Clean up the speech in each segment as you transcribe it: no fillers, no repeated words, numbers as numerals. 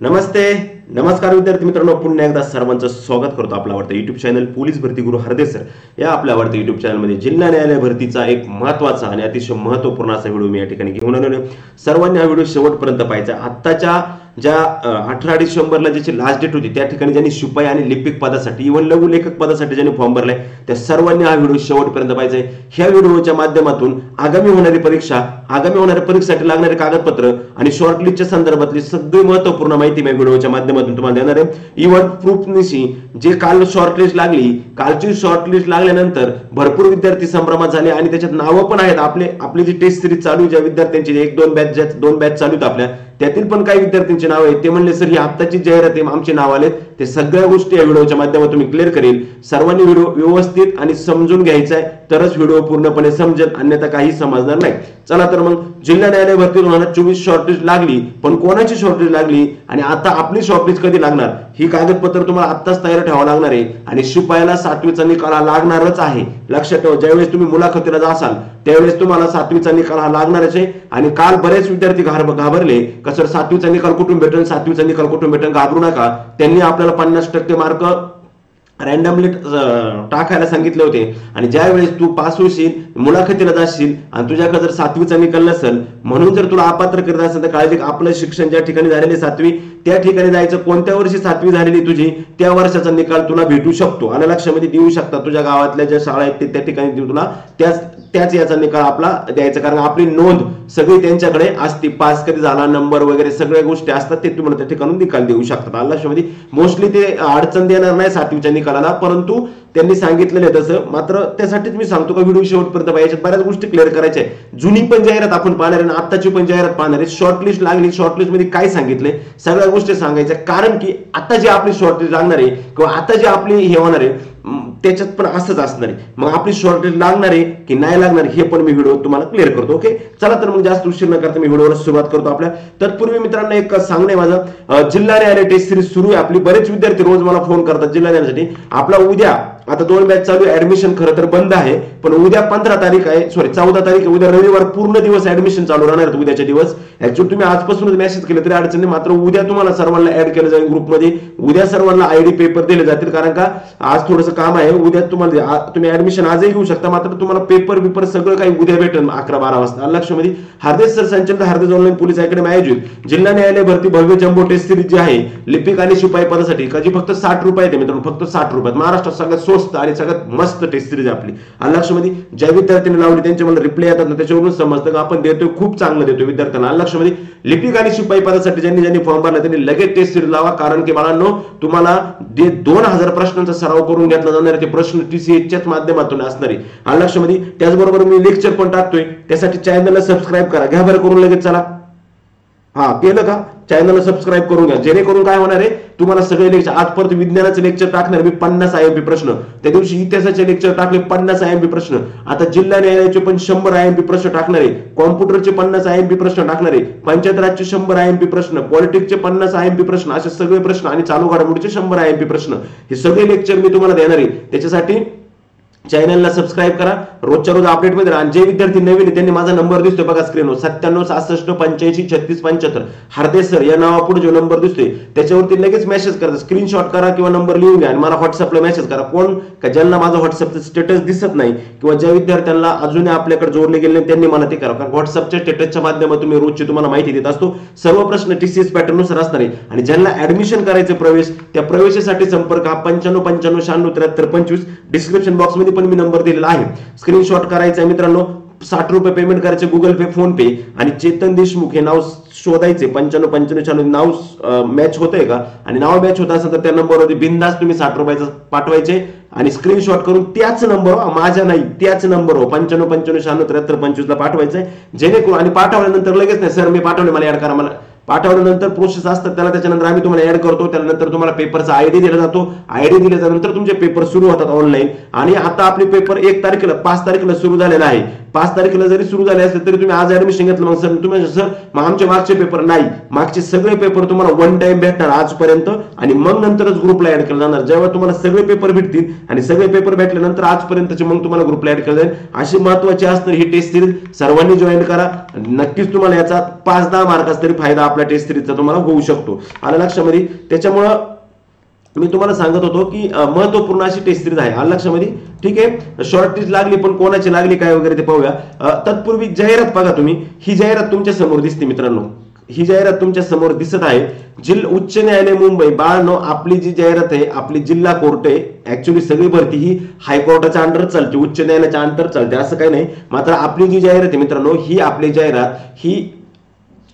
नमस्ते नमस्कार विद्यार्थी मित्रांनो, पुन्हा एकदा सर्वांचं स्वागत करतो आपला आवडता युट्यूब चॅनल पोलीस भरती गुरु हरदेसर या आपल्या आवडत्या युट्यूब चॅनलमध्ये जिल्हा न्यायालय भरतीचा एक महत्त्वाचा आणि अतिशय महत्त्वपूर्ण असा व्हिडिओ मी या ठिकाणी घेऊन आलेलो आहे। सर्वांनी हा व्हिडिओ शेवटपर्यंत पाहायचा। आत्ताच्या ज्या 18 डिसेंबरला ज्याची लास्ट डेट होती त्या ठिकाणी ज्यांनी शिपाई आणि लिपिक पदासाठी इव्हन लघु लेखक पदासाठी ज्यांनी फॉर्म भरलाय त्या सर्वांनी हा व्हिडिओ शेवटपर्यंत पाहायचा आहे। ह्या व्हिडिओच्या माध्यमातून आगामी होणारी परीक्षेसाठी लागणारे कागदपत्र आणि शॉर्टलिस्टच्या संदर्भातली सगळी महत्त्वपूर्ण माहिती मी व्हिडिओच्या माध्यमातून तुम्हाला देणार आहे। इव्हन प्रूफनिशी जे काल शॉर्टलिस्ट लागली, कालची शॉर्टलिस्ट लागल्यानंतर भरपूर विद्यार्थी संभ्रमात झाले आणि त्याच्यात नावं पण आहेत। आपली जी टेस्ट सिरीज चालू ज्या विद्यार्थ्यांची एक दोन बॅच चालू आहेत आपल्या, त्यातील पण काही विद्यार्थ्यांची नाव आहेत। ते म्हणले सर ही आत्ताची जाहिरात आहे, आमचे नाव आलेत। ते सगळ्या गोष्टी या व्हिडिओच्या माध्यमातून मी क्लिअर करेल। सर्वांनी व्हिडिओ व्यवस्थित आणि समजून घ्यायचा आहे, तरच व्हिडिओ पूर्णपणे समजेल, अन्यथा काही समजणार नाही। चला तर मग जिल्हा न्यायालय भरती 2024 शॉर्टलिस्ट लागली, पण कोणाची शॉर्टलिस्ट लागली आणि आता आपली शॉर्टलिस्ट कधी लागणार ही कागदपत्र तुम्हाला आत्ताच तयार ठेवावं लागणार आहे। आणि शिपायाला 7वीचा निकाल हा लागणारच आहे, लक्षात ठेवा। ज्यावेळेस तुम्ही मुलाखतीला जासाल त्यावेळेस तुम्हाला 7वीचा निकाल हा लागणारच आहे। आणि काल बरेच विद्यार्थी घाबरले का सर 7वीचा निकाल कुठून भेटेल, 7वीचा निकाल कुठून भेटेल। घाबरू नका, त्यांनी आपल्याला 50% मार्क रॅन्डमली टाकायला सांगितले होते। आणि ज्या वेळेस तू पास होशील, मुलाखतीला जाशील आणि तुझ्याकडे जर 7वीचा निकाल नसेल म्हणून जर तुला अपात्र करत असेल तर काळजी, आपलं शिक्षण ज्या ठिकाणी झालेले 7वी त्या ठिकाणी जायचं। कोणत्या वर्षी 7वी झालेली तुझी त्या वर्षाचा निकाल तुला भेटू शकतो, आणि लक्षामध्ये देऊ शकता। तुझ्या गावातल्या ज्या शाळा आहेत त्या ठिकाणी तुला त्याच याचा निकाल आपला द्यायचा, कारण आपली नोंद सगळी त्यांच्याकडे असते। पास कधी झाला, नंबर वगैरे सगळ्या गोष्टी असतात, ते तुम्हाला त्या ठिकाणी निकाल देऊ शकतात। लक्षामध्ये मोस्टली ते अडचण देणार नाही 7वीच्या निकालाला, परंतु त्यांनी सांगितलेलं आहे तसं। मात्र त्यासाठीच मी सांगतो का व्हिडिओ शेवटपर्यंत पाहिजे, बऱ्याच गोष्टी क्लिअर करायच्या आहे। जुनी पण जाहिरात आपण पाहणार आहे आणि आत्ताची पण जाहिरात पाहणार आहे। शॉर्टलिस्ट लागली, शॉर्टलिस्ट मध्ये काय सांगितले सगळ्या गोष्टी सांगायच्या, कारण की आता जी आपली शॉर्टलिस्ट लागणार आहे किंवा आता जी आपली हे होणार आहे त्याच्यात पण असंच असणार आहे। मग आपली शॉर्टलिस्ट लागणार आहे की नाही लागणार हे पण मी व्हिडिओ तुम्हाला क्लिअर करतो। ओके, चला तर मग जास्त उशीर न करता मी व्हिडिओला सुरुवात करतो आपल्या। तत्पूर्वी मित्रांनो एक सांगणे माझं, जिल्हा न्यायालय टेस्ट सिरीज सुरू आहे आपली। बरेच विद्यार्थी रोज मला फोन करतात जिल्हा न्यायालयासाठी। आपला उद्या आता 2 बॅच चालू आहे, ऍडमिशन खरं तर बंद आहे, पण उद्या 14 तारीख आहे, 14 तारीख आहे, उद्या रविवार पूर्ण दिवस ऍडमिशन चालू राहणार आहे। उद्याच्या दिवस ऍक्च्युअली तुम्ही आजपासूनच मेसेज केले तरी अडचण नाही, मात्र उद्या तुम्हाला सर्वांना ऍड केलं जाईल ग्रुपमध्ये। उद्या सर्वांना आयडी पेपर दिले जातील, कारण का आज थोडंसं काम आहे। उद्या तुम्ही ऍडमिशन आजही घेऊ शकता, मात्र तुम्हाला पेपर सगळं काही उद्या भेटेल 11-12 वाजता। लक्षामध्ये हरदेस सर संचालित हरदेस ऑनलाईन पोलीस अकॅडमी आयोजित जिल्हा न्यायालय भरती भव्य जम्बो टेस्ट सिरीज जी आहे लिपिक आणि शिपाई पदासाठी, जी फक्त 60 रुपये आहे मित्रांनो, फक्त 60 रुपयात महाराष्ट्रात सगळ्यात स्वस्त आणि सगळ्यात मस्त टेस्ट सिरीज आपली। लक्षामध्ये ज्या विद्यार्थ्यांनी लावली त्यांचे मला रिप्लाय येतात ना, त्याच्यावरून समजतं का आपण देतोय, खूप चांगलं देतोय विद्यार्थ्यांना। लक्षामध्ये लिपिक आणि शिपाई पदासाठी ज्यांनी फॉर्म भरला त्यांनी लगेच टेस्ट सिरीज लावा, कारण की बाळांनो तुम्हाला 2000 प्रश्नांचा सराव करून घेतला जाणार आहे। ते प्रश्न TCHच्याच माध्यमातून असणार आहे। लक्षामध्ये त्याचबरोबर मी लेक्चर पण टाकतोय, त्यासाठी चॅनलला सबस्क्राईब करा, घ्या बरं करून लगेच। चला, हा केलं का, चॅनलला सबस्क्राईब करून घ्या, जेणेकरून काय होणार आहे तुम्हाला सगळे लेक्चर। आज परत विज्ञानाचे लेक्चर टाकणार मी 50 IMP प्रश्न, त्या दिवशी इतिहासाचे लेक्चर टाकले 50 IMP प्रश्न, आता जिल्हा न्यायालयाचे पण 100 IMP प्रश्न टाकणार आहे, कॉम्प्युटरचे 50 IMP प्रश्न टाकणार आहे, पंचायत राजचे 100 IMP प्रश्न, पॉलिटिक्सचे 50 IMP प्रश्न, असे सगळे प्रश्न आणि चालू घडामोडीचे 100 IMP प्रश्न, हे सगळे लेक्चर मी तुम्हाला देणार आहे। त्याच्यासाठी चॅनलला सबस्क्राईब करा, रोजच्या रोज अपडेट मध्ये राहा। जे विद्यार्थी नवीन आहे त्यांनी माझा नंबर दिसतोय बघा स्क्रीनवर, 97 66 85 36 75 हरदेस सर या नावापुढे जो नंबर दिसतोय त्याच्यावरती लगेच मेसेज करा, स्क्रीनशॉट करा किंवा नंबर लिहून घ्या आणि मला व्हॉट्सअपला मेसेज करा। कोण का ज्यांना माझं व्हॉट्सअपचं स्टेटस दिसत नाही किंवा ज्या विद्यार्थ्यांना अजूनही आपल्याकडे जोडले गेले नाही त्यांनी मला ते करा, कारण व्हॉट्सअपच्या स्टेटसच्या माध्यमातून मी रोजची तुम्हाला माहिती देत असतो। सर्व प्रश्न TCS पॅटर्ननुसार असणार आहे। आणि ज्यांना ऍडमिशन करायचे प्रवेश, त्या प्रवेशासाठी संपर्क 95 95 96 73 25, डिस्क्रिप्शन बॉक्स मध्ये पण मी नंबर दिलेला आहे, स्क्रीनशॉट करायचा आहे मित्रांनो। 60 रुपये पेमेंट करायचे गुगल पे, फोन पे, आणि चेतन देशमुख हे नाव शोधायचे। 95 95 96 नाव मॅच होतंय का, आणि नाव मॅच होत असेल तर त्या नंबरवरती बिंदास तुम्ही 60 रुपयाचं पाठवायचे आणि स्क्रीनशॉट करून त्याच नंबर, माझ्या नाही त्याच नंबर 95 95 96 73 25 ला पाठवायचंय, जेणेकरून आणि पाठवल्यानंतर लगेच नाही सर मी पाठवले मला ऍड करा, मला पाठवल्यानंतर प्रोसेस असतात त्याला, त्याच्यानंतर आम्ही तुम्हाला ऍड करतो, त्यानंतर तुम्हाला पेपरचा आयडी दिला जातो, आयडी दिल्यानंतर तुमचे पेपर सुरू होतात ऑनलाईन। आणि आता आपले पेपर 1 तारखेला 5 तारखेला सुरू झालेला आहे। 5 तारखेला जरी सुरू झाले असले तरी तुम्ही आज ऍडमिशन घेतलं, मग सर तुम्ही सर मग आमचे मागचे पेपर नाही, मागचे सगळे पेपर तुम्हाला वन टाइम भेटणार आजपर्यंत, आणि मग नंतरच ग्रुपला ऍड केलं जाणार। जेव्हा तुम्हाला सगळे पेपर भेटतील आणि सगळे पेपर भेटल्यानंतर आजपर्यंतचे मग तुम्हाला ग्रुपला ऍड केलं जाईल। अशी महत्त्वाची असणार ही टेस्ट सिरीज, सर्वांनी जॉईन करा, नक्कीच तुम्हाला याचा 5-10 मार्काचा तरी फायदा आपल्या टेस्ट सिरीजचा तुम्हाला होऊ शकतो. आलं लक्षामध्ये. त्याच्यामुळं मी तुम्हाला सांगत होतो की महत्वपूर्ण अशी टेस्ट सिरीज आहे. आलं लक्षामध्ये. ठीक आहे. शॉर्ट लिस्ट लागली पण कोणाची लागली काय वगैरे ते पाहूया. तत्पूर्वी जाहिरात बघा तुम्ही. ही जाहिरात तुमच्या समोर दिसते मित्रांनो. ही जाहिरात तुमच्या समोर दिसत आहे. उच्च न्यायालय मुंबई. बाळांनो, आपली जी जाहिरात आहे आपली जिल्हा कोर्ट आहे. ऍक्च्युली सगळी भरती ही हायकोर्टाच्या अंडर चालते, उच्च न्यायालयाच्या अंडर चालते, असं काही नाही. मात्र आपली जी जाहिरात आहे मित्रांनो, ही आपली जाहिरात ही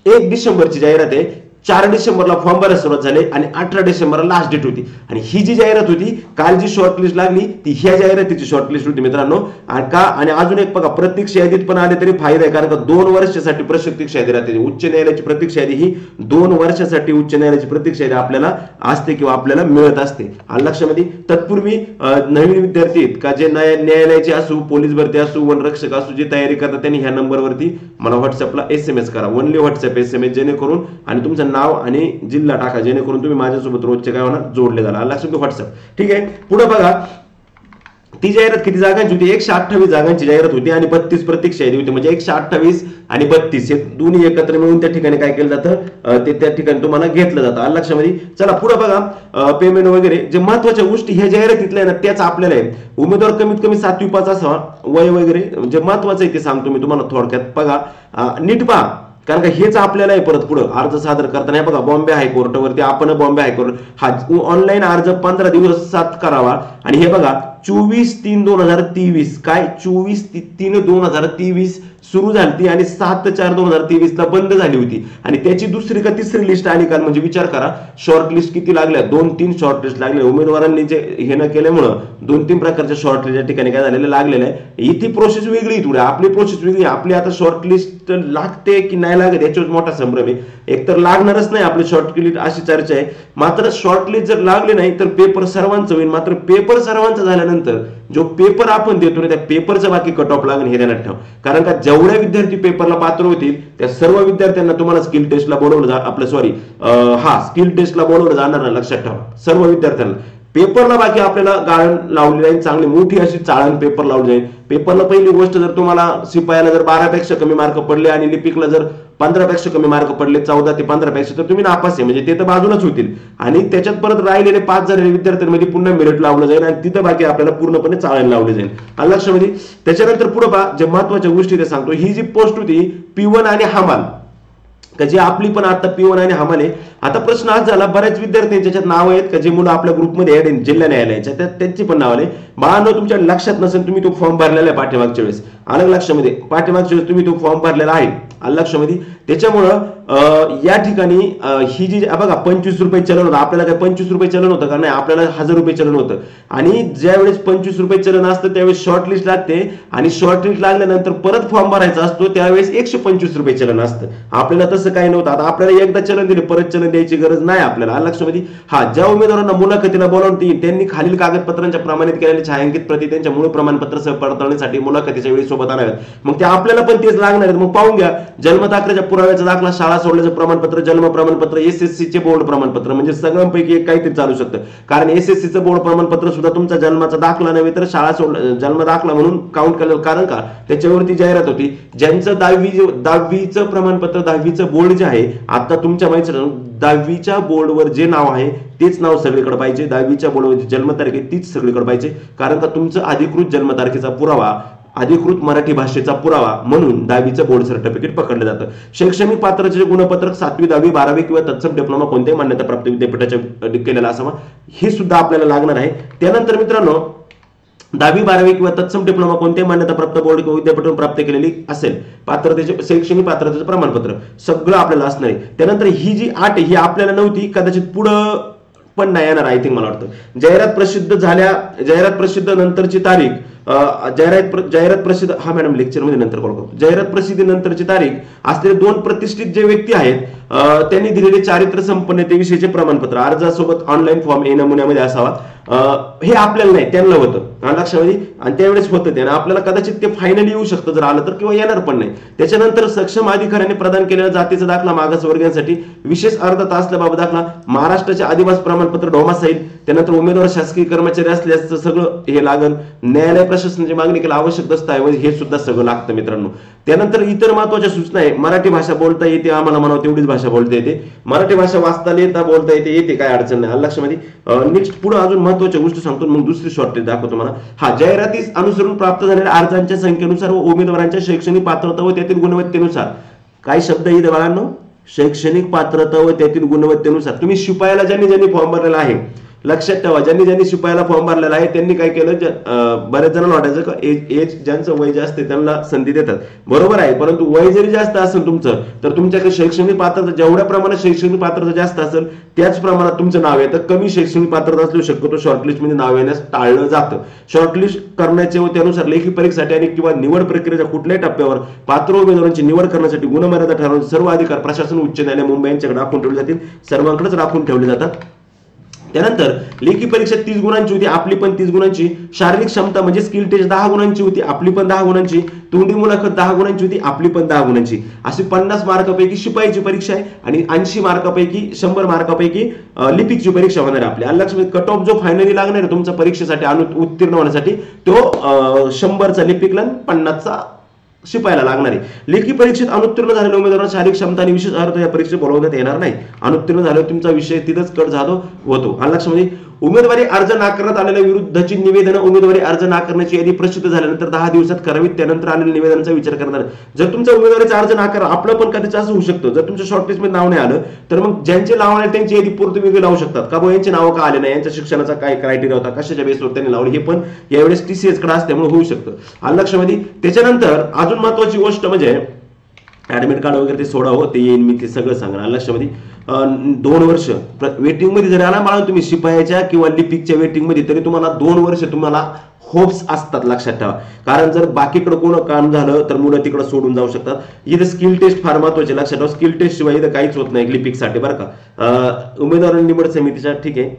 1 डिसेंबरची जाहिरात आहे. 4 डिसेंबरला फॉर्म भरायला सुरुवात झाली आणि 18 डिसेंबरला लास्ट डेट होती. आणि ही जी जाहिरात होती काल जी शॉर्टलिस्ट लागली ती ह्या जाहिरातीची शॉर्टलिस्ट होती मित्रांनो. आणि अजून एक बघा, प्रतीक्षा यादीत पण आले तरी फायदा आहे, कारण का 2 वर्षासाठी प्रतीक्षा यादी राहते. उच्च न्यायालयाची प्रतीक्षा यादी ही 2 वर्षासाठी उच्च न्यायालयाची प्रतीक्षा यादी आपल्याला असते किंवा आपल्याला मिळत असते. आलं लक्षामध्ये. तत्पूर्वी नवीन विद्यार्थी आहेत का जे न्यायालयाची असू, पोलीस भरती असू, वनरक्षक असू, जी तयारी करतात त्यांनी ह्या नंबरवरती मला व्हॉट्सअपला SMS करा. ओनली व्हॉट्सअप SMS, जेणेकरून आणि तुमचं नाव आणि जिल्हा टाका, जेणेकरून तुम्ही माझ्यासोबत रोजचे काय होणार जोडले जाणार. लक्षात घ्या व्हॉट्सअप. ठीक आहे. पुढे बघा, ती जाहिरात किती जागांची होती? 128 जागांची जाहिरात होती आणि 32 प्रतीक्षा यादी होती. म्हणजे 128 आणि 32 हे दोन्ही एकत्र मिळून त्या ठिकाणी काय केलं जातं, ते त्या ठिकाणी तुम्हाला घेतलं जातं. आलं लक्षामध्ये. चला पुढे बघा, पेमेंट वगैरे जे महत्वाच्या गोष्टी ह्या जाहिरातीतल्या ना त्याच आपल्याला आहे. उमेदवार कमीत कमी 7वी पास असावा, वय वगैरे जे महत्वाचं आहे ते सांगतो मी तुम्हाला थोडक्यात. बघा नीट पहा, कारण का हेच आपल्याला आहे परत पुढे अर्ज सादर करताना. बघा, बॉम्बे हायकोर्टावरती आपण बॉम्बे हायकोर्ट हा ऑनलाईन अर्ज 15 दिवसात करावा. आणि हे बघा 24/3/2023 काय 24/3/2023 सुरू झाली आणि 7/4/2023 ला बंद झाली होती. आणि त्याची दुसरी का तिसरी लिस्ट आली काल. म्हणजे विचार करा, शॉर्ट लिस्ट किती लागल्या? 2-3 शॉर्ट लिस्ट लागल्या. उमेदवारांनी जे हे न केल्यामुळं 2-3 प्रकारच्या शॉर्ट लिस्ट या ठिकाणी काय झालेलं लागलेलं आहे. इथे प्रोसेस वेगळी, थोडी आपली प्रोसेस वेगळी. आपली आता शॉर्ट लिस्ट लागते की नाही लागत याच्यावर मोठा संभ्रम आहे. एकतर लागणारच नाही आपली शॉर्ट लिस्ट अशी चर्चा आहे. मात्र शॉर्ट लिस्ट जर लागले नाही तर पेपर सर्वांचं होईल. मात्र पेपर सर्वांचा झाल्यानंतर जो पेपर आपण देतो ना त्या पेपरचं बाकी कट ऑफ लागेल हे ध्यानात ठेवा. कारण का जेवढ्या विद्यार्थी पेपरला पात्र होतील त्या सर्व विद्यार्थ्यांना तुम्हाला स्किल टेस्टला बोलवलं स्किल टेस्टला बोलवलं जाणार ना, लक्षात ठेवा. सर्व विद्यार्थ्यांना पेपरला बाकी आपल्याला गाळण लावली जाईल, चांगली मोठी अशी चाळण पेपर लावली जाईल. पेपरला पहिली गोष्ट, जर तुम्हाला शिपायाला जर 12 पेक्षा कमी मार्क पडले आणि लिपिकला जर 15 पेक्षा कमी मार्क पडले, 14 ते 15 पेक्षा, तर तुम्ही नापास आहे. म्हणजे ते तर बाजूलाच होतील. आणि त्याच्यात परत राहिलेले 5 झालेले विद्यार्थ्यांमध्ये पुन्हा मेरिट लावलं जाईल आणि तिथं बाकी आपल्याला पूर्णपणे चाळण लावली जाईल. लक्षामध्ये. त्याच्यानंतर पुढे पहा, जे महत्वाच्या गोष्टी ते सांगतो. ही जी पोस्ट होती P1 आणि हमाल, का जी आपली पण आता P1 आणि हमाल आहे. आता प्रश्न आज झाला, बऱ्याच विद्यार्थ्यांच्या त्याच्यात नाव आहेत का जे मुलं आपल्या ग्रुपमध्ये ऍड आहेत जिल्हा न्यायालयाच्या, त्यांची पण नाव आले. बाळांनो, तुमच्या लक्षात नसेल तुम्ही तो फॉर्म भरलेला आहे पाठीमागच्या वेळेस. आलं लक्षामध्ये. पाठीमागच्या वेळेस तुम्ही तो फॉर्म भरलेला आहे. आलं लक्षामध्ये. त्याच्यामुळं या ठिकाणी ही जी बघा 25 रुपये चलन होतं. आपल्याला काय 25 रुपये चलन होतं का? नाही, आपल्याला 1000 रुपये चलन होतं. आणि ज्यावेळेस 25 रुपये चलन असतं त्यावेळेस शॉर्ट लिस्ट लागते आणि शॉर्ट लिस्ट लागल्यानंतर परत फॉर्म भरायचा असतो त्यावेळेस 125 रुपये चलन असतं. आपल्याला तसं काही नव्हतं. आता आपल्याला एकदा चलन दिले, परत चलन द्यायची गरज नाही आपल्याला. आलं लक्षामध्ये. ज्या उमेदवारांना मुलाखतीला बोलावून त्यांनी खालील कागदपत्रांच्या प्रमाणित केलेल्या छायांकित प्रती त्यांच्या मूळ प्रमाणपत्रासह पडताळणीसाठी मुलाखतीच्या वेळी सोबत आणाव्यात. मग ते आपल्याला पण तेच लागणार आहेत. मग पाहून घ्या, जन्मदाखल्याच्या पुराव्याचा दाखला, शाळा सोडल्याचं प्रमाणपत्र, जन्म प्रमाणपत्र, SSC चे बोर्ड प्रमाणपत्र, म्हणजे सगळ्यांपैकी एक काहीतरी चालू शकतं. कारण SSC चं बोर्ड प्रमाणपत्र सुद्धा तुमचा जन्माचा दाखला नव्हे तर शाळा जन्म दाखला म्हणून काउंट केलं. कारण का त्याच्यावरती जाहिरात होती. ज्यांचं 10वीचं प्रमाणपत्र, 10वीचं बोर्ड जे आहे, आता तुमच्या माहिती 10वीच्या बोर्डवर जे नाव आहे तेच नाव सगळीकडे पाहिजे. 10वीच्या बोर्डवर जन्मतारीख आहे तीच सगळीकडे पाहिजे. कारण का तुमचं अधिकृत जन्मतारखेचा पुरावा, अधिकृत मराठी भाषेचा पुरावा म्हणून 10वीचं बोर्ड सर्टिफिकेट पकडलं जातं. शैक्षणिक पात्रतेचे गुणपत्रक 7वी, 10वी, 12वी किंवा तत्सम डिप्लोमा कोणत्याही मान्यताप्राप्त विद्यापीठाच्या केलेला असावा. हे सुद्धा आपल्याला लागणार आहे. त्यानंतर मित्रांनो, 10वी, 12वी किंवा तत्सम डिप्लोमा कोणत्याही मान्यताप्राप्त बोर्ड किंवा विद्यापीठातून प्राप्त केलेली असेल, पात्रतेचे शैक्षणिक पात्रतेचं प्रमाणपत्र सगळं आपल्याला असणार आहे. त्यानंतर ही जी 8 आहे ही आपल्याला नव्हती, कदाचित पुढं पण नाही येणार आय थिंक, मला वाटतं. जाहिरात प्रसिद्ध नंतरची तारीख, जाहिरात प्रसिद्ध, हा मॅडम लेक्चर मध्ये नंतर कॉल करतो. जाहिरात प्रसिद्धी नंतरची तारीख असलेले 2 प्रतिष्ठित जे व्यक्ती आहेत त्यांनी दिलेले चारित्र्य संपन्नतेविषयीचे प्रमाणपत्र अर्जासोबत ऑनलाईन फॉर्म ए नमुन्यामध्ये असावा. हे आपल्याला नाही, त्यांना होतं लक्षामध्ये. आणि त्यावेळेस होतं ते, आपल्याला कदाचित ते फायनली येऊ शकतं जर आलं तर, किंवा येणार पण नाही. त्याच्यानंतर सक्षम अधिकाऱ्यांनी प्रदान केलेला जातीचा दाखला मागासवर्गीयांसाठी विशेष अर्धा तासल्याबाबत दाखला, महाराष्ट्राचे आदिवासी प्रमाणपत्र डोमासाईल. त्यानंतर उमेदवार शासकीय कर्मचारी असल्याचं सगळं हे लागन. न्यायालय प्रशासनाची मागणी केली आवश्यक दस्तऐवज हे सुद्धा सगळं लागतं मित्रांनो. त्यानंतर इतर महत्वाच्या सूचना आहे, मराठी भाषा बोलता येते आम्हाला, म्हणावं तेवढीच भाषा बोलता येते, मराठी भाषा वाचता येता बोलता येते काय अडचण नाही, लक्षामध्ये. नेक्स्ट पुढे अजून महत्वाच्या गोष्टी सांगतो, मग दुसरी शॉर्टलिस्ट दाखवतो मला. हा, जाहिरातीस अनुसरून प्राप्त झालेल्या अर्जांच्या संख्येनुसार व उमेदवारांच्या शैक्षणिक पात्रता व त्यातील गुणवत्तेनुसार, काय शब्द इथे बाळांनो, शैक्षणिक पात्रता व त्यातील गुणवत्तेनुसार. तुम्ही शिपायाला ज्यांनी फॉर्म भरलेला आहे, लक्षात ठेवा, ज्यांनी शिपायाला फॉर्म भरलेला आहे त्यांनी काय केलं, बऱ्याच जणांना वाटायचं का एज ज्यांचं वय जास्त आहे त्यांना संधी देतात, बरोबर आहे, परंतु वय जरी जास्त असेल तुमचं तर तुमच्याकडे शैक्षणिक पात्रता जेवढ्या प्रमाणात शैक्षणिक पात्रता जास्त असेल त्याच प्रमाणात तुमचं नाव येतं. कमी शैक्षणिक पात्रता असल्यास शक्यतो शॉर्टलिस्ट मध्ये नाव येण्यास टाळलं जातं. शॉर्टलिस्ट करण्याचे व त्यानुसार लेखी परीक्षेसाठी आणि किंवा निवड प्रक्रियेच्या कुठल्याही टप्प्यावर पात्र उमेदवारांची निवड करण्यासाठी गुणमर्यादा ठरवण्याचे सर्व अधिकार प्रशासन, उच्च न्यायालय, मुंबई यांच्याकडे राखून ठेवले जातील, सर्वांकडेच राखून ठेवले जातात. त्यानंतर लेखी परीक्षा 30 गुणांची होती, आपली पण 30 गुणांची, शारीरिक क्षमता म्हणजे स्किल टेस्ट 10 गुणांची होती, आपली पण 10 गुणांची, तोंडी मुलाखत 10 गुणांची होती, आपली पण 10 गुणांची. अशी 50 मार्कापैकी शिपाईची परीक्षा आहे आणि 80 मार्कापैकी 100 मार्कापैकी लिपिकची परीक्षा होणार आहे आपली. लक्षात, कट ऑफ जो फायनली लागणार आहे तुमच्या परीक्षेसाठी उत्तीर्ण होण्यासाठी तो 100चा लिपिकला, 50चा शिपायला लागणार आहे. लेखी परीक्षेत अनुत्तीर्ण झालेल्या उमेदवारांना शारीरिक क्षमता आणि विशेष अर्थ या परीक्षेत बोलवण्यात येणार नाही. अनुत्तीर्ण झाल्यावर तुमचा विषय तिथंच कट होतो. लक्षामध्ये, उमेदवारी अर्ज नाकारण्यात आलेल्या विरुद्धची निवेदनं उमेदवारी अर्ज नाकारण्याची यादी प्रसिद्ध झाल्यानंतर 10 दिवसात करावीत. त्यानंतर आलेल्या निवेदनाचा विचार करणार. जर तुमचा उमेदवारीचा अर्ज नाकार, आपलं पण कधीच असं होऊ शकतं, जर तुमच्या शॉर्टलिस्ट मध्ये नाव नाही आलं तर मग ज्यांचे नाव आले त्यांची यादी पूर्ण वेगळी लावू शकतात का, बघ यांचे नाव का आले नाही, यांच्या शिक्षणाचा काय क्रायटेरिया होता, कशाच्या बेसवर त्यांनी लावले, हे पण यावेळेस TCS कडे असल्यामुळे होऊ शकतं. लक्षामध्ये, त्याच्यानंतर अजून महत्वाची गोष्ट म्हणजे ऍडमिट कार्ड वगैरे ते सोडावं, ते येईन मी ते सगळं सांगणार. लक्षामध्ये, 2 वर्ष वेटिंग मध्ये जर आला मला तुम्ही शिपायाच्या किंवा लिपिकच्या वेटिंग मध्ये, तरी तुम्हाला 2 वर्ष तुम्हाला होप्स असतात, लक्षात ठेवा. कारण जर बाकीकडे कोण काम झालं तर मुलं तिकडे सोडून जाऊ शकतात. इथं स्किल टेस्ट फार महत्वाचे, लक्षात ठेवा, स्किल टेस्ट शिवाय इथं काहीच होत नाही लिपिकसाठी, बरं का. उमेदवार निवड समितीच्या, ठीक आहे,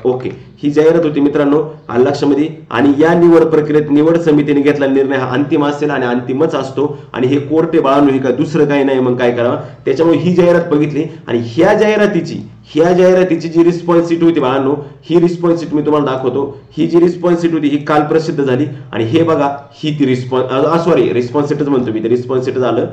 ओके, ही जाहिरात होती मित्रांनो, लक्षामध्ये. आणि या निवड प्रक्रियेत निवड समितीने घेतला निर्णय हा अंतिम असेल आणि अंतिमच असतो आणि हे कोर्टे बाळांनो, हे काय दुसरं काही नाही, मग काय करावं. त्याच्यामुळे ही जाहिरात बघितली आणि ह्या जाहिरातीची जी रिस्पॉन्स शीट होती बाळांनो, ही रिस्पॉन्स शीट मी तुम्हाला दाखवतो. ही जी रिस्पॉन्स शीट होती ही काल प्रसिद्ध झाली आणि हे बघा, ही ती रिस्पॉन्स शीटच म्हणतो मी, रिस्पॉन्स शीट झालं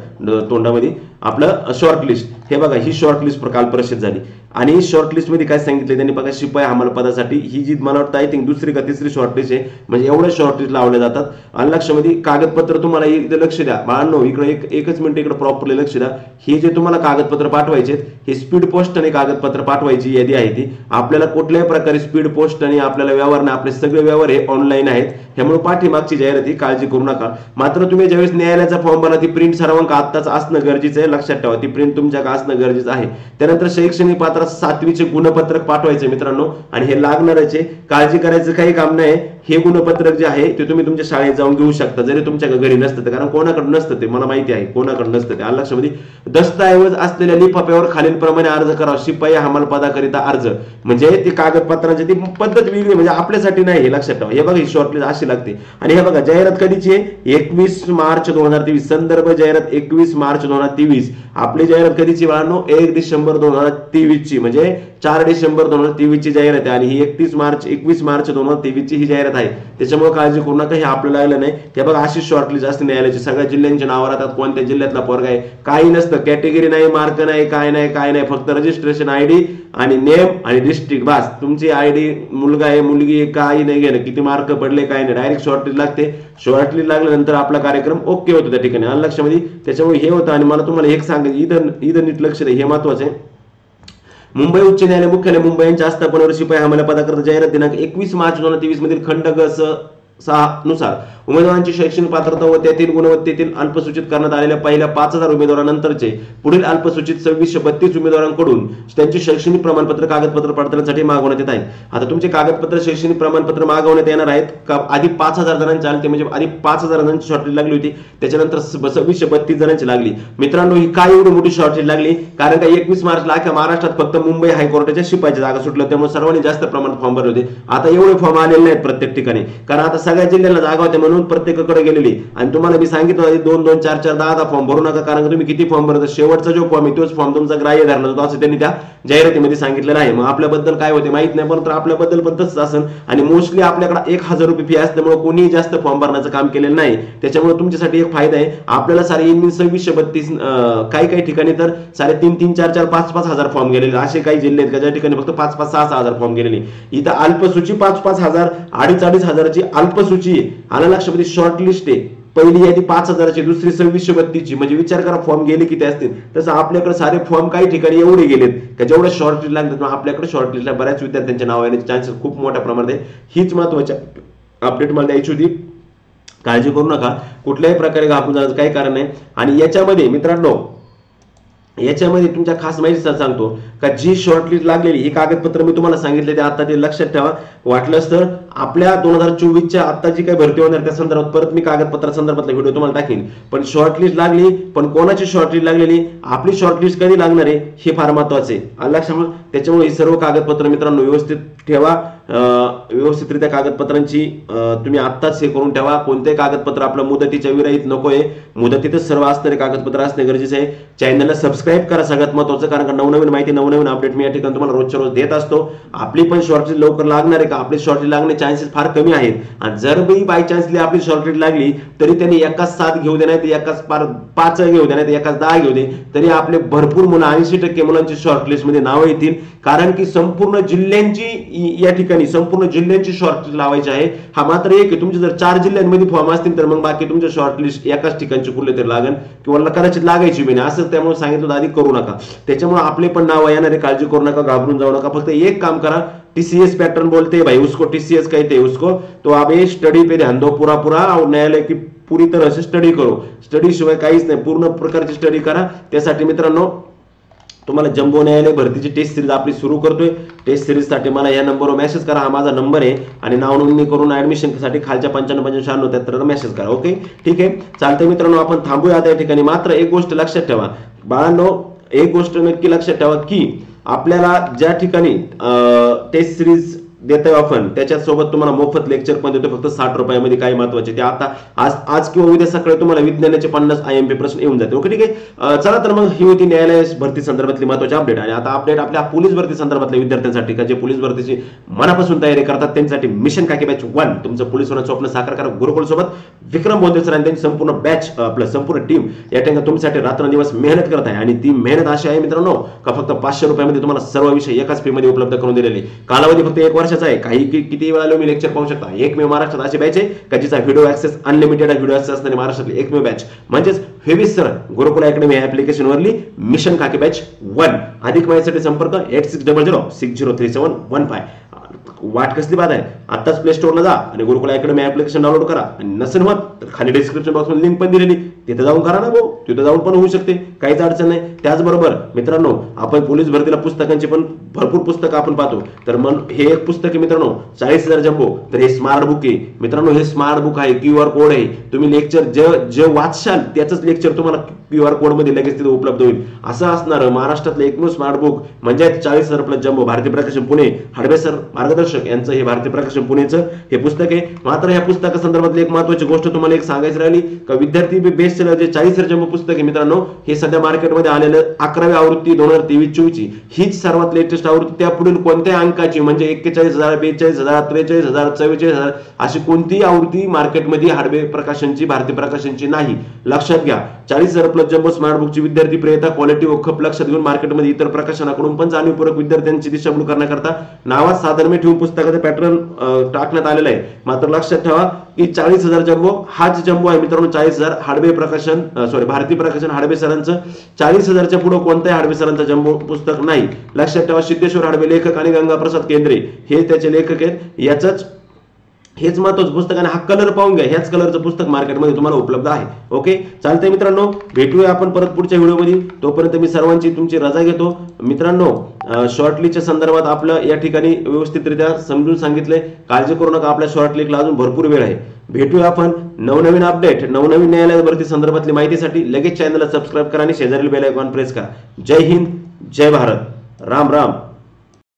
तोंडामध्ये आपलं शॉर्टलिस्ट. हे बघा, ही शॉर्टलिस्ट काल प्रसिद्ध झाली आणि शॉर्टलिस्ट मध्ये काय सांगितलं त्यांनी बघा, शिपाई हमाल पदासाठी ही जी मला वाटतं आय थिंक दुसरी का तिसरी शॉर्टलिस्ट आहे, म्हणजे एवढ्या शॉर्टलिस्ट लावल्या जातात. आणि लक्षामध्ये, कागदपत्र तुम्हाला इथे लक्ष द्या बाळांनो, इकडे एकच मिनिट इकडे प्रॉपरली लक्ष द्या. हे जे तुम्हाला कागदपत्र पाठवायचे हे स्पीड पोस्ट आणि कागदपत्र पाठवायची यादी आहे ती. आपल्याला कुठल्याही प्रकारे स्पीड पोस्ट आणि आपल्याला व्यवहार नाही, आपले सगळे व्यवहार हे ऑनलाईन आहेत. त्यामुळे पाठीमागची जाहिराती काळजी करू नका. मात्र तुम्ही ज्यावेळेस न्यायालयाचा फॉर्म भरा ती प्रिंट सर्वांक आत्ताच असणं गरजेचं आहे, लक्षात ठेवा, ती प्रिंट तुमच्याकडे असणं गरजेचं आहे. त्यानंतर शैक्षणिक पात्र 7वीचे गुणपत्रक पाठवायचे मित्रांनो आणि हे लागणारच आहे, काळजी करायचं काही काम नाही. हे गुणपत्रक जे आहे ते तुम्ही तुमच्या शाळेत जाऊन घेऊ शकता जरी तुमच्या घरी नसतं, कारण कोणाकडे नसतं ते मला माहिती आहे, कोणाकडे नसतं ते. लक्षामध्ये, दस्तऐवज असलेल्या लिफाफ्यावर खालीलप्रमाणे अर्ज करा. शिपाई हमाल पदाकरिता अर्ज, म्हणजे ते कागदपत्रांची ती पद्धत वेगळी, म्हणजे आपल्यासाठी नाही, हे लक्षात ठेवा. हे बघा, ही शॉर्टलिस्ट अशी लागते. आणि हे बघा, जाहिरात कधीची आहे, 21 मार्च 2023, संदर्भ जाहिरात 21 मार्च 2023. आपली जाहिरात कधीची बाळांनो, 1 डिसेंबर 2023 ची, म्हणजे 4 डिसेंबर 2023 ची जाहिरात आहे आणि ही 21 मार्च 2023 ची ही जाहिरात आहे. त्याच्यामुळे काळजी करू नका, हे आपल्याला लागलं नाही. हे बघा, अशी शॉर्टलिस्ट असते न्यायालयाची, सगळ्या जिल्ह्यांची नावं राहतात, कोणत्या जिल्ह्यातला पोरगा आहे, काही नसतं, कॅटेगरी नाही, मार्क नाही, काय नाही, फक्त रजिस्ट्रेशन ID आणि नेम आणि डिस्ट्रिक्ट, बस. तुमची ID, मुलगा आहे मुलगी आहे, काही नाही घेणं, किती मार्क पडले काय नाही, डायरेक्ट शॉर्टलिस्ट लागते. शॉर्टलिस्ट लागल्यानंतर आपला कार्यक्रम ओके होतो त्या ठिकाणी. लक्षामध्ये, त्याच्यामुळे हे होतं. आणि मला तुम्हाला एक सांगायचं, इथं नीट लक्ष द्या, हे महत्वाचं आहे. मुंबई उच्च न्यायालय मुख्यालय मुंबई यांच्या आस्थापनेवर शिपाई हमाल पदाकरिता जाहिरात दिनांक 21 मार्च 2023 मधील खंड ग 6 नुसार उमेदवारांची शैक्षणिक पात्रता व त्यातील गुणवत्तेतील अल्पसूचित करण्यात आलेल्या पहिल्या 5000 उमेदवारांनंतरचे पुढील अल्पसूचित 2632 उमेदवारांकडून त्यांची शैक्षणिक प्रमाणपत्र कागदपत्र पडताळण्यासाठी मागवण्यात येत आहेत. आता तुमचे कागदपत्र शैक्षणिक प्रमाणपत्र मागवण्यात येणार आहेत का? आधी 5000 जणांची आली, म्हणजे आधी 5000 जणांची शॉर्टलिस्ट लागली होती, त्याच्यानंतर 2632 जणांची लागली. मित्रांनो, ही काय एवढी मोठी शॉर्टलिस्ट लागली? कारण का 21 मार्चला अख्ख्या महाराष्ट्रात फक्त मुंबई हायकोर्टाच्या शिपाईच्या जागा सुटल्या, त्यामुळे सर्वांनी जास्त प्रमाणात फॉर्म भरले होते. आता एवढे फॉर्म आलेले नाहीत प्रत्येक ठिकाणी, कारण आता सगळ्या जिल्ह्याला जागा होत्या म्हणून प्रत्येकाकडे गेलेली, आणि तुम्हाला मी सांगितलं 2-2, 4-4, 10-10 फॉर्म भरू नका, कारण तुम्ही किती फॉर्म भरता शेवटचा जो फॉर्म आहे तोच फॉर्म तुमचा ग्राह्य धरला जातो असं त्यांनी त्या जाहिरातीमध्ये सांगितलेलं आहे. मग आपल्याबद्दल काय होते माहित नाही, पण आपल्याबद्दल पण तसंच असेल. आणि मोस्टली आपल्याकडे 1000 रुपये फी असल्यामुळे कोणी जास्त फॉर्म भरण्याचं काम केलेलं नाही. त्याच्यामुळे तुमच्यासाठी एक फायदा आहे, आपल्याला सारे 2632 काही ठिकाणी तर 3.5, 4-4, 5-5 हजार फॉर्म गेलेले, असे काही जिल्हे आहेत का ज्या ठिकाणी फक्त 5-5, 6-6 हजार फॉर्म गेलेले. इथं अल्पसूची 5-5 हजार, 2.5-2.5 हजाराची अल्पसूची आला लक्षामध्ये शॉर्ट लिस्ट आहे. पहिली यादी 5000ची, दुसरी 2632ची, म्हणजे विचार करा फॉर्म गेले किती असतील. तसं आपल्याकडे सारे फॉर्म काही ठिकाणी एवढे गेलेत का जेवढे शॉर्ट लिस्ट लागतात आपल्याकडे शॉर्ट लिस्टला बऱ्याच विद्यार्थ्यांच्या नाव येण्याचे चान्सेस खूप मोठ्या प्रमाणात आहे. हीच महत्वाच्या अपडेट मला द्यायची होती. काळजी करू नका, कुठल्याही प्रकारे घाबरून जाण्याचं काही कारण नाही. आणि याच्यामध्ये मित्रांनो, याच्यामध्ये तुमच्या खास माहिती सांगतो का जी शॉर्टलिस्ट लागलेली ही कागदपत्र मी तुम्हाला सांगितले ते आता ते लक्षात ठेवा. वाटलंच तर आपल्या 2024च्या आता जी काही भरती होणार त्या संदर्भात परत मी कागदपत्रा संदर्भातला व्हिडिओ तुम्हाला टाकीन. पण शॉर्टलिस्ट लागली, पण कोणाची शॉर्टलिस्ट लागलेली, आपली शॉर्टलिस्ट कधी लागणार आहे हे फार महत्वाचे आहे लक्षात. त्याच्यामुळे ही सर्व कागदपत्र मित्रांनो व्यवस्थित ठेवा, व्यवस्थितरित्या कागदपत्रांची तुम्ही आत्ताच हे करून ठेवा. कोणतेही कागदपत्र आपलं मुदतीच्या विरहित नकोय, मुदतीतच सर्व असणारे कागदपत्र असणे गरजेचे आहे. चॅनलला सबस्क्राईब करा सगळ्यात महत्वाचं, कारण का नवनवीन माहिती नवनवीन अपडेट मी या ठिकाणी तुम्हाला रोजच्या रोज देत असतो. आपली पण शॉर्टलिस्ट लवकर लागणार आहे का, आपली शॉर्टलिस्ट लागण्याचे चान्सेस फार कमी आहेत. आणि जर मी बाय चान्सली आपली शॉर्टलिस्ट लागली तरी त्यांनी एकाच 7 घेऊ दे, नाही तर एकाच 5 घेऊ दे, नाही तर एकाच 10 घेऊ दे, तरी आपले भरपूर मुलं 80% मुलांची शॉर्टलिस्ट मध्ये नावं येतील. कारण की संपूर्ण जिल्ह्यांची या ठिकाणी संपूर्ण जिल्ह्यांची शॉर्टलिस्ट लावायची आहे. हा मात्र एक आहे, तुमचे जर 4 जिल्ह्यांमध्ये फॉर्म असतील तर मग बाकी तुमच्या शॉर्टलिस्ट एकाच ठिकाणची कुठले तरी लागेल किंवा कदाचित लागायची बी नाही असं. त्यामुळे सांगितलं आधी करू नका. त्याच्यामुळे आपले पण नाव येणार आहे, काळजी करू नका, घाबरून जाऊ नका. फक्त एक काम करा, टीसीएस पैटर्न बोलते भाई उसको, टीसीएस कहते हैं उसको, तो आप ये स्टडी पे ध्यान दो पूरा और न्यायालय की पूरी तरह से स्टडी करो. स्टडी शिवाय काहीच नाही, पूर्ण प्रकारची स्टडी करा. त्यासाठी मित्रांनो तुम्हाला जम्बो न्यायालय भरतीची टेस्ट सिरीज आपली सुरू करतोय. टेस्ट सिरीज साठी मला या नंबरवर मेसेज करा, हा माझा नंबर आहे, आणि नाव नोंदणी करून ऍडमिशन साठी खालच्या 95-95-96-73 मेसेज करा. ओके ठीक आहे, चालतंय मित्रांनो, आपण थांबूया आता या ठिकाणी. मात्र एक गोष्ट लक्षात ठेवा बाळांनो, एक गोष्ट नक्की लक्षात ठेवा की आपल्याला ज्या ठिकाणी टेस्ट सिरीज देतोय आपण त्याच्यासोबत तुम्हाला मोफत लेक्चर पण देतो फक्त 60 रुपयामध्ये. काय महत्वाचे ते आता आज किंवा उद्या सकाळी तुम्हाला विज्ञानाचे 50 IMP प्रश्न येऊन जाते. ओके ठीक आहे, चला तर मग ही होती न्यायालय भरती संदर्भातली महत्वाची अपडेट. आणि आता अपडेट आपल्या पोलीस भरती संदर्भातल्या विद्यार्थ्यांसाठी का जे पोलीस भरतीची मनापासून तयारी करतात त्यांच्यासाठी मिशन खाकी बॅच 1 तुमचं पोलीस होण्याचं स्वप्न साकार करा. गुरुकुल सोबत विक्रम बोंदे सर आणि त्यांची संपूर्ण बॅच आपलं संपूर्ण टीम या ठिकाणी तुमच्यासाठी रात्रंदिवस मेहनत करत आहे. आणि ती मेहनत अशी आहे मित्रांनो का फक्त 500 रुपयामध्ये तुम्हाला सर्व विषय एकाच फी मध्ये उपलब्ध करून दिलेले. कालावधी फक्त 1 वर्षाचा आहे. काही किती वेळा मी लेक्चर पाहू शकता. एकमेव महाराष्ट्रात अशी बॅच आहे का जिचा व्हिडिओ ऍक्सेस अनलिमिटेड आहे. व्हिडिओ ऍक्सेस असणारी महाराष्ट्रातली एकमेव बॅच म्हणजेच फेविस सर गुरुकुल अकॅडमी ऍप्लिकेशन वरली मिशन खाकी बॅच 1. अधिक माहितीसाठी संपर्क 8600603715. वाट कसली बात आहे, आताच प्ले स्टोरला जा आणि गुरुकुल अकॅडमी ऍप्लिकेशन डाउनलोड करा. आणि नसेल होत तर खाली डिस्क्रिप्शन बॉक्स मध्ये लिंक पण दिलेली, तिथे जाऊन करा ना भाऊ, तिथे जाऊन पण होऊ शकते, काहीच अडचण नाही. त्याचबरोबर मित्रांनो आपण पोलीस भरतीला पुस्तकांची पण भरपूर पुस्तकं आपण पाहतो. तर मग हे एक पुस्तक आहे मित्रांनो 40,000 जम्बो. तर हे स्मार्ट बुक आहे मित्रांनो, हे स्मार्ट बुक आहे, QR कोड आहे. तुम्ही लेक्चर जे वाचशाल त्याच लेक्चर तुम्हाला QR कोड मध्ये लगेच तिथे उपलब्ध होईल. असं असणार महाराष्ट्रातलं एकमेव स्मार्ट बुक म्हणजे 40,000 प्लस जम्बो. भारतीय प्रकाशन पुणे हडबे सर मार्गदर्शक यांचं हे भारतीय प्रकाशन पुणेचं हे पुस्तक आहे. मात्र या पुस्तका संदर्भातली एक महत्त्वाची गोष्ट तुम्हाला एक सांगायची राहिली का विद्यार्थी बेस्ट सेलर जे 40,000 जम्बो पुस्तक आहे मित्रांनो, हे सध्या मार्केटमध्ये आलेलं 11वी आवृत्ती 2023-24 हीच सर्वात लेटेस्ट आवृत्ती. त्या पुढील कोणत्याही अंकाची म्हणजे 41,000, 42,000, 43,000, 44,000 अशी कोणतीही आवृत्ती मार्केटमध्ये हडबे प्रकाशनची भारतीय प्रकाशनची नाही. लक्षात घ्या, 40,000 प्लस जम्बो स्मार्ट बुकची विद्यार्थी प्रियता क्वालिटी व खप लक्षात घेऊन मार्केटमध्ये इतर प्रकाशनाकडून पण जाणीवपूर्वक विद्यार्थ्यांची दिशाभूल करण्याकरता नावात साधर्म्य ठेवून पुस्तकाचे पॅटर्न टाकण्यात आलेलं आहे. मात्र लक्षात ठेवा की 40,000 जम्बो हाच जम्बो आहे मित्रांनो. 40,000 हडबे प्रकाशन भारतीय प्रकाशन हडबे सरांचं 40,000च्या पुढे कोणत्याही हडबे सरांचं जम्बो पुस्तक नाही. लक्षात ठेवा, सिद्धेश्वर हडबे लेखक आणि गंगाप्रसाद केंद्रे हे त्याचे लेखक आहेत. याच हेच महत्वाचं पुस्तक आणि हा कलर पाहून घ्या, ह्याच कलरचं पुस्तक मार्केटमध्ये तुम्हाला उपलब्ध आहे. ओके चालतंय मित्रांनो, भेटूया आपण परत पुढच्या व्हिडिओमध्ये. तोपर्यंत मी सर्वांची तुमची रजा घेतो मित्रांनो. शॉर्टलिस्टच्या संदर्भात आपलं या ठिकाणी व्यवस्थितरित्या समजून सांगितलंय. काळजी करू नका, आपल्या शॉर्टलिस्टला अजून भरपूर वेळ आहे. भेटूया आपण नवनवीन अपडेट नवनवीन न्यायालय भरती संदर्भातली माहितीसाठी. लगेच चॅनलला सबस्क्राईब करा आणि शेजारील बेल आयकॉन प्रेस करा. जय हिंद, जय भारत, राम राम.